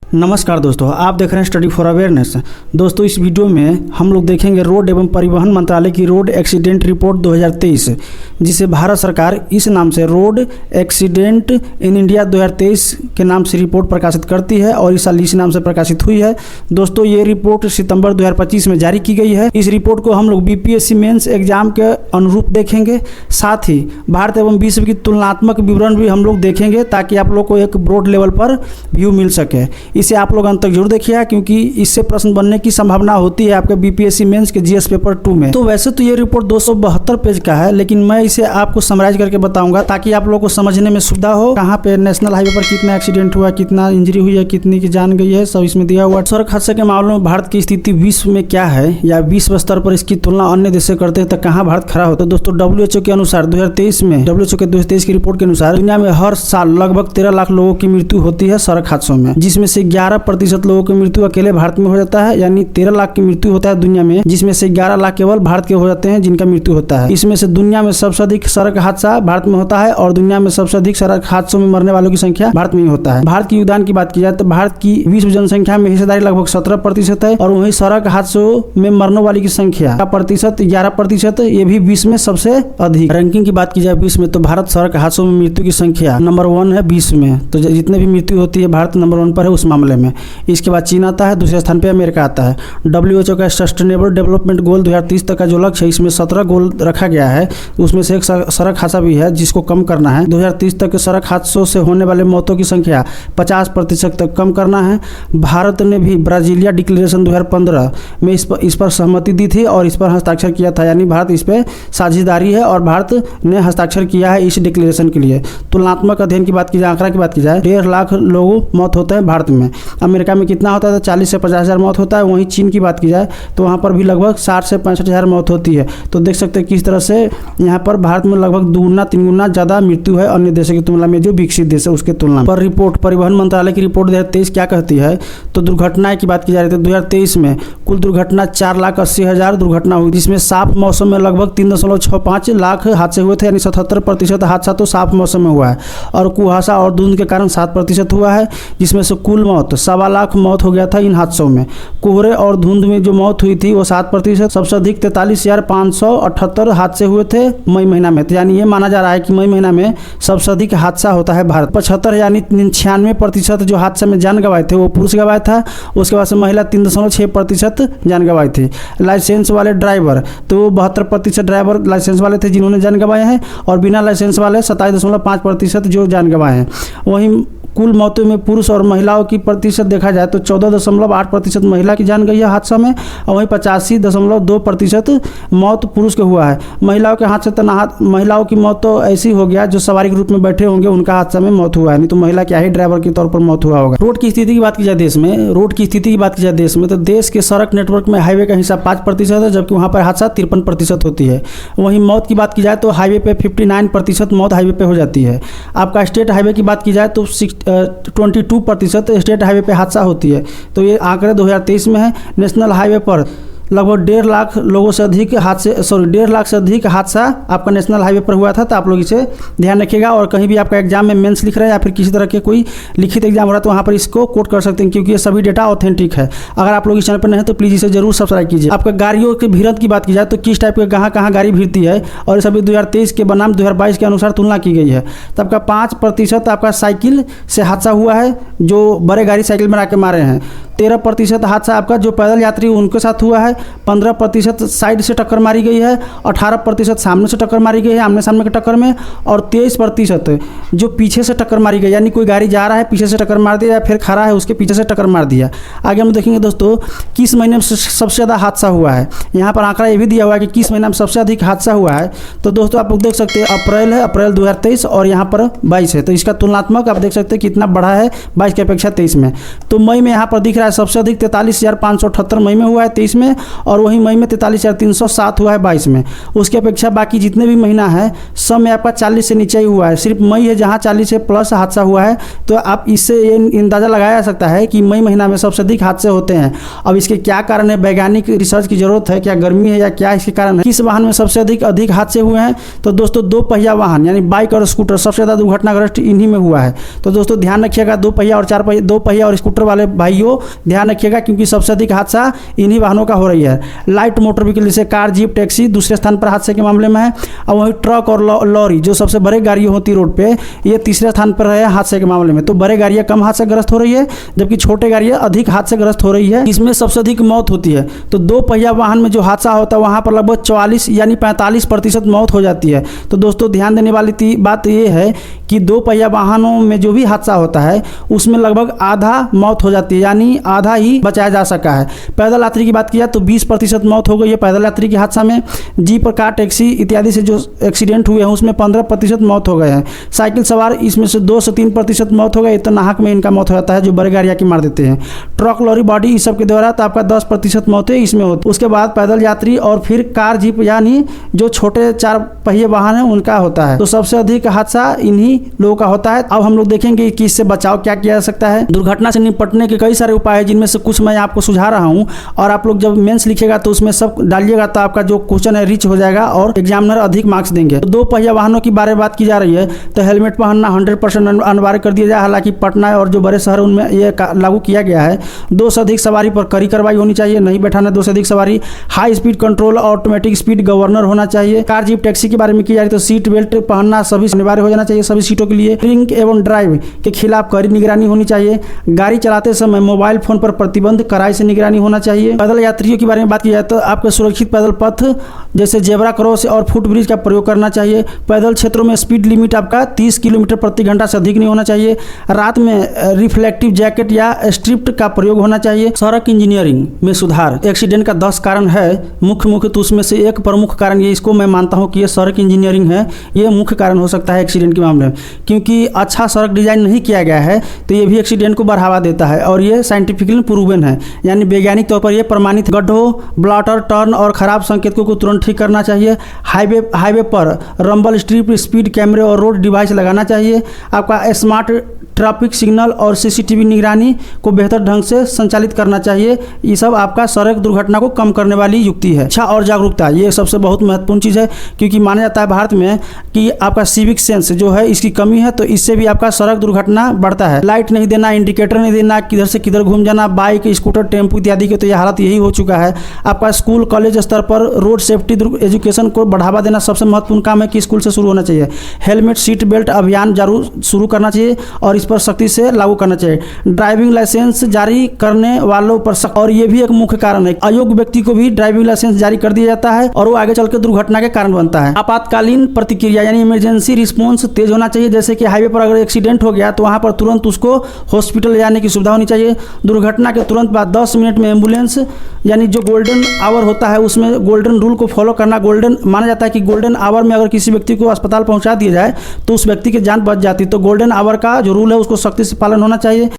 नमस्कार दोस्तों, आप देख रहे हैं स्टडी फॉर अवेयरनेस। दोस्तों, इस वीडियो में हम लोग देखेंगे रोड एवं परिवहन मंत्रालय की रोड एक्सीडेंट रिपोर्ट 2023, जिसे भारत सरकार इस नाम से रोड एक्सीडेंट इन इंडिया 2023 के नाम से रिपोर्ट प्रकाशित करती है और इस साल इसी नाम से प्रकाशित हुई है। दोस्तों, ये रिपोर्ट सितंबर 2025 में जारी की गई है। इस रिपोर्ट को हम लोग बीपीएससी मेंस एग्जाम के अनुरूप देखेंगे, साथ ही भारत एवं विश्व की तुलनात्मक विवरण भी हम लोग देखेंगे ताकि आप लोग को एक ब्रॉड लेवल पर व्यू मिल सके। इसे आप लोग अंत तक जरूर देखिएगा क्योंकि इससे प्रश्न बनने की संभावना होती है आपके बीपीएससी मेंस के जीएस पेपर 2 में। तो वैसे तो ये रिपोर्ट 272 पेज का है, लेकिन मैं इसे आपको समराइज करके बताऊंगा ताकि आप लोगों को समझने में सुविधा हो। कहाँ पे नेशनल हाईवे पर कितना एक्सीडेंट हुआ, कितना इंजरी हुई है, कितनी की जान गई है, सब इसमें दिया हुआ। सड़क हादसे के मामले में भारत की स्थिति विश्व में क्या है या विश्व स्तर पर इसकी तुलना अन्य देश से करते हैं तो कहाँ भारत खड़ा होता है। दोस्तों, WHO के अनुसार 2023 में WHO के 2023 की रिपोर्ट के अनुसार दुनिया में हर साल लगभग 13 लाख लोगों की मृत्यु होती है सड़क हादसों में, जिसमें से 11% लोगों की मृत्यु अकेले भारत में हो जाता है। यानी 13 लाख की मृत्यु होता है दुनिया में, जिसमें से 11 लाख केवल भारत के हो जाते हैं जिनका मृत्यु होता है। इसमें से दुनिया में सबसे अधिक सड़क हादसा भारत में होता है और दुनिया में सबसे अधिक सड़क हादसों में मरने वालों की संख्या भारत में ही होता है। भारत की योगदान की बात की जाए तो भारत की विश्व जनसंख्या में हिस्सेदारी लगभग 17% है और वहीं सड़क हादसों में मरने वाली की संख्या का प्रतिशत 11%, ये भी विश्व में सबसे अधिक। रैंकिंग की बात की जाए विश्व में तो भारत सड़क हादसों में मृत्यु की संख्या नंबर 1 है विश्व में। तो जितने भी मृत्यु होती है भारत नंबर 1 पर है उस मामले में। इसके बाद चीन आता है, दूसरे स्थान पे अमेरिका आता है। WHO का सस्टेनेबल डेवलपमेंट गोल 2030 तक का जो लक्ष्य है, इसमें 17 गोल रखा गया है। उसमें से एक सड़क हादसा भी है जिसको कम करना है। 2030 तक सड़क हादसों से होने वाले मौतों की संख्या 50% तक कम करना है। भारत ने भी ब्राजीलिया डिक्लेरेशन 2015 में इस पर सहमति दी थी और इस पर हस्ताक्षर किया था। यानी भारत इस पर साझेदारी है और भारत ने हस्ताक्षर किया है इस डिक्लेरेशन के लिए। तुलनात्मक अध्ययन की बात की जाए, आंकड़ा की बात की जाए, 1.5 लाख लोगों मौत होते हैं भारत में। अमेरिका में कितना होता है तो 40 से 50 हज़ार मौत होता है। वहीं चीन की बात की जाए तो वहाँ पर भी लगभग 60 से 65 हज़ार मौत होती है। तो देख सकते हैं किस तरह से यहाँ पर भारत में लगभग 2 गुना 3 गुना ज़्यादा मृत्यु है अन्य देशों की तुलना में, जो विकसित देश है उसके तुलना पर। रिपोर्ट परिवहन मंत्रालय की रिपोर्ट 2023 क्या कहती है तो दुर्घटनाएं की बात की जा रही है। 2023 में कुल दुर्घटना 4,80,000 दुर्घटना हुई, जिसमें साफ मौसम में लगभग 3.65 लाख हादसे हुए थे। यानी 77% हादसा तो साफ मौसम में हुआ है और कुहासा और धुंध के कारण 7% हुआ है, जिसमें से कुल मौत 1.25 लाख मौत हो गया था इन हादसों में। कोहरे और धुंध में जो मौत हुई थी वो 7%। सबसे अधिक 43,578 हादसे हुए थे मई महीना में। तो यानी ये माना जा रहा है कि मई महीना में सबसे अधिक हादसा होता है भारत। 75 यानी 96% जो हादसे में जान गंवाए थे वो पुरुष गंवाया था। उसके बाद से महिला 3.6% जान गंवाई थी। लाइसेंस वाले ड्राइवर तो 72% ड्राइवर लाइसेंस वाले थे जिन्होंने जान गंवाए हैं और बिना लाइसेंस वाले 27.5% जो जान गंवाए हैं। वहीं कुल मौतों में पुरुष और महिलाओं की प्रतिशत देखा जाए तो 14.8% महिला की जान गई है हादसा में और वहीं 85.2% मौत पुरुष के हुआ है। महिलाओं के हादसे तो महिलाओं की मौत तो ऐसी हो गया जो सवारी के रूप में बैठे होंगे उनका हादसा में मौत हुआ है, नहीं तो महिला क्या ही ड्राइवर के तौर पर मौत हुआ होगा। रोड की स्थिति की बात की जाए देश में, तो देश के सड़क नेटवर्क में हाईवे का हिस्सा 5% है, जबकि वहाँ पर हादसा 53% होती है। वहीं मौत की बात की जाए तो हाईवे पे 59% मौत हाईवे पे हो जाती है। आपका स्टेट हाईवे की बात की जाए तो 22% स्टेट हाईवे पे हादसा होती है। तो ये आंकड़े 2023 में है। नेशनल हाईवे पर लगभग 1.5 लाख लोगों से अधिक हादसे 1.5 लाख से अधिक हादसा आपका नेशनल हाईवे पर हुआ था। तो आप लोग इसे ध्यान रखिएगा और कहीं भी आपका एग्जाम में मेंस लिख रहे हैं या फिर किसी तरह के कोई लिखित एग्जाम हो रहा है तो वहाँ पर इसको कोट कर सकते हैं क्योंकि ये सभी डेटा ऑथेंटिक है। अगर आप लोग इस चैनल पर नहीं हैं तो प्लीज़ इसे जरूर सब्सक्राइब कीजिए। आपका गाड़ियों की भीड़त की बात की जाए तो किस टाइप के कहाँ गाड़ी भीड़ती है और ये सभी 2023 के बनाम 2022 के अनुसार तुलना की गई है। तो आपका 5% आपका साइकिल से हादसा हुआ है, जो बड़े गाड़ी साइकिल में आके मारे हैं। 13% हादसा आपका जो पैदल यात्री उनके साथ हुआ है। 15% साइड से टक्कर मारी गई है। 18% सामने से टक्कर मारी गई है आमने सामने के टक्कर में। और 23% जो पीछे से टक्कर मारी गई, यानी कोई गाड़ी जा रहा है पीछे से टक्कर मार दिया या फिर खड़ा है उसके पीछे से टक्कर मार दिया। आगे हम देखेंगे दोस्तों किस महीने में सबसे ज़्यादा हादसा हुआ है। यहाँ पर आंकड़ा ये भी दिया हुआ है कि किस महीना में सबसे अधिक हादसा हुआ है। तो दोस्तों आप लोग देख सकते हैं अप्रैल है, अप्रैल 2023 और यहाँ पर 22 है। तो इसका तुलनात्मक आप देख सकते हैं कितना बढ़ा है 22 की अपेक्षा 23 में। तो मई में यहाँ पर दिख रहा है है सबसे अधिक 43,578 मई में हुआ है 23 में, और वहीं मई में 43,307 हुआ है 22 में। उसकी अपेक्षा बाकी जितने भी महीना है सब में आपका 40 से नीचे ही हुआ है। सिर्फ मई है जहाँ 40 से प्लस हादसा हुआ है। तो आप इससे ये अंदाज़ा लगाया जा सकता है कि मई महीना में सबसे अधिक हादसे होते हैं। अब इसके क्या कारण है, वैज्ञानिक रिसर्च की जरूरत है, क्या गर्मी है या क्या इसके कारण है, किस वाहन में सबसे अधिक हादसे हुए हैं। तो दोस्तों दो पहिया वाहन यानी बाइक और स्कूटर सबसे ज़्यादा दुर्घटनाग्रस्त इन्हीं में हुआ है। तो दोस्तों ध्यान रखिएगा, दो पहिया और चार पहिया, दो पहिया और स्कूटर वाले भाइयों ध्यान रखिएगा, क्योंकि सबसे अधिक हादसा इन्हीं वाहनों का हो रही है। लाइट मोटर व्हीकल जैसे कार, जीप, टैक्सी दूसरे स्थान पर हादसे के मामले में है। और वहीं ट्रक और लॉरी जो सबसे बड़े गाड़ियाँ होती रोड पे, ये तीसरे स्थान पर है हादसे के मामले में। तो बड़े गाड़ियाँ कम हादसाग्रस्त हो रही है, जबकि छोटे गाड़ियाँ अधिक हादसाग्रस्त हो रही है। इसमें सबसे अधिक मौत होती है। तो दो पहिया वाहन में जो हादसा होता है वहाँ पर लगभग 44 यानी 45% मौत हो जाती है। तो दोस्तों ध्यान देने वाली बात ये है कि दो पहिया वाहनों में जो भी हादसा होता है उसमें लगभग आधा मौत हो जाती है, यानी आधा ही बचाया जा सका है। पैदल यात्री की बात किया तो 20% मौत हो गई है पैदल यात्री के हादसा में। जीप और कार, टैक्सी इत्यादि से जो एक्सीडेंट हुए हैं उसमें 15% मौत हो गए हैं। साइकिल सवार इसमें से 2 से 3% मौत हो गए, तो नाहक में इनका मौत हो जाता है जो बड़े गाड़ियाँ की मार देते हैं। ट्रक, लॉरी, बॉडी इस सब के द्वारा तो आपका 10% मौतें इसमें होती। उसके बाद पैदल यात्री और फिर कार, जीप यानी जो छोटे 4 पहिए वाहन है उनका होता है। तो सबसे अधिक हादसा इन्हीं लोगों का होता है। अब हम लोग देखेंगे कि इससे बचाव क्या किया जा सकता है। दुर्घटना से निपटने के कई सारे उपाय हैं, जिनमें से कुछ मैं आपको सुझा रहा हूं, और आप लोग जब मेंस लिखेगा तो उसमें सब डालिएगा, तो आपका जो क्वेश्चन है रिच हो जाएगा और एग्जामिनर अधिक मार्क्स देंगे। तो दो पहिया वाहनों की बात की जा रही है तो हेलमेट पहनना 100% अनिवार्य कर दिया जाए। हालांकि पटना और जो बड़े शहर उनमें ये लागू किया गया है। 2 से अधिक सवारी पर कड़ी कार्रवाई होनी चाहिए, नहीं बैठाना 2 से अधिक सवारी। High speed control, automatic speed governor होना चाहिए। कार, जीप, टैक्सी के बारे में की जा रही तो सीट बेल्ट पहनना सभी अनिवार्य हो जाना चाहिए सभी सीटों के लिए। ड्रिंक एवं ड्राइव के खिलाफ कड़ी निगरानी होनी चाहिए। गाड़ी चलाते समय मोबाइल फोन पर प्रतिबंध कड़ाई से निगरानी होना चाहिए। पैदल यात्रियों के बारे में बात की जाए तो आपको सुरक्षित पैदल पथ जैसे जेब्रा क्रॉस और फुटब्रिज का प्रयोग करना चाहिए। पैदल क्षेत्रों में स्पीड लिमिट आपका 30 किलोमीटर प्रति घंटा से अधिक नहीं होना चाहिए। रात में रिफ्लेक्टिव जैकेट या स्ट्रिप्ट का प्रयोग होना चाहिए। सड़क इंजीनियरिंग में सुधार एक्सीडेंट का 10 कारण है मुख्य, तो उसमें से एक प्रमुख कारण ये, इसको मैं मानता हूँ कि ये सड़क इंजीनियरिंग है। ये मुख्य कारण हो सकता है एक्सीडेंट के मामले में, क्योंकि अच्छा सड़क डिजाइन नहीं किया गया है तो ये भी एक्सीडेंट को बढ़ावा देता है। और ये साइंटिफिकली प्रूवन है, यानी वैज्ञानिक तौर पर ये प्रमाणित। गड्ढों, ब्लॉटर, टर्न और खराब संकेतकों को तुरंत ठीक करना चाहिए। हाईवे पर रंबल स्ट्रिप, स्पीड कैमरे और रोड डिवाइस लगाना चाहिए। आपका स्मार्ट ट्रैफिक सिग्नल और सीसीटीवी निगरानी को बेहतर ढंग से संचालित करना चाहिए। ये सब आपका सड़क दुर्घटना को कम करने वाली युक्ति है। शिक्षा और जागरूकता ये सबसे बहुत महत्वपूर्ण चीज़ है, क्योंकि माना जाता है भारत में कि आपका सिविक सेंस जो है इसकी कमी है, तो इससे भी आपका सड़क दुर्घटना बढ़ता है। लाइट नहीं देना, इंडिकेटर नहीं देना, किधर से किधर घूम जाना, बाइक, स्कूटर, टेम्पो इत्यादि के तो ये हालत यही हो चुका है। आपका स्कूल कॉलेज स्तर पर रोड सेफ्टी एजुकेशन को बढ़ावा देना सबसे महत्वपूर्ण काम है कि स्कूल से शुरू होना चाहिए। हेलमेट, सीट बेल्ट अभियान जरूर शुरू करना चाहिए और इस पर सख्ती से लागू करना चाहिए। ड्राइविंग लाइसेंस जारी करने वालों पर सख्त, और ये भी एक मुख्य कारण है। अयोग्य व्यक्ति को भी ड्राइविंग लाइसेंस जारी कर दिया जाता है और वो आगे चलकर दुर्घटना के कारण बनता है। आपातकालीन प्रतिक्रिया यानी इमरजेंसी रिस्पॉन्स तेज होना चाहिए। जैसे कि हाईवे पर अगर एक्सीडेंट हो गया तो वहां पर तुरंत उसको हॉस्पिटल ले जाने की सुविधा होनी चाहिए। दुर्घटना के तुरंत बाद 10 मिनट में एम्बुलेंस यानी जो गोल्डन आवर होता है उसमें गोल्डन रूल को फॉलो करना। गोल्डन माना जाता है कि गोल्डन आवर में अगर किसी व्यक्ति को अस्पताल पहुंचा दिया जाए तो उस व्यक्ति की जान बच जाती है। तो गोल्डन आवर का जो रूल है उसको सख्ती से पालन होना चाहिए।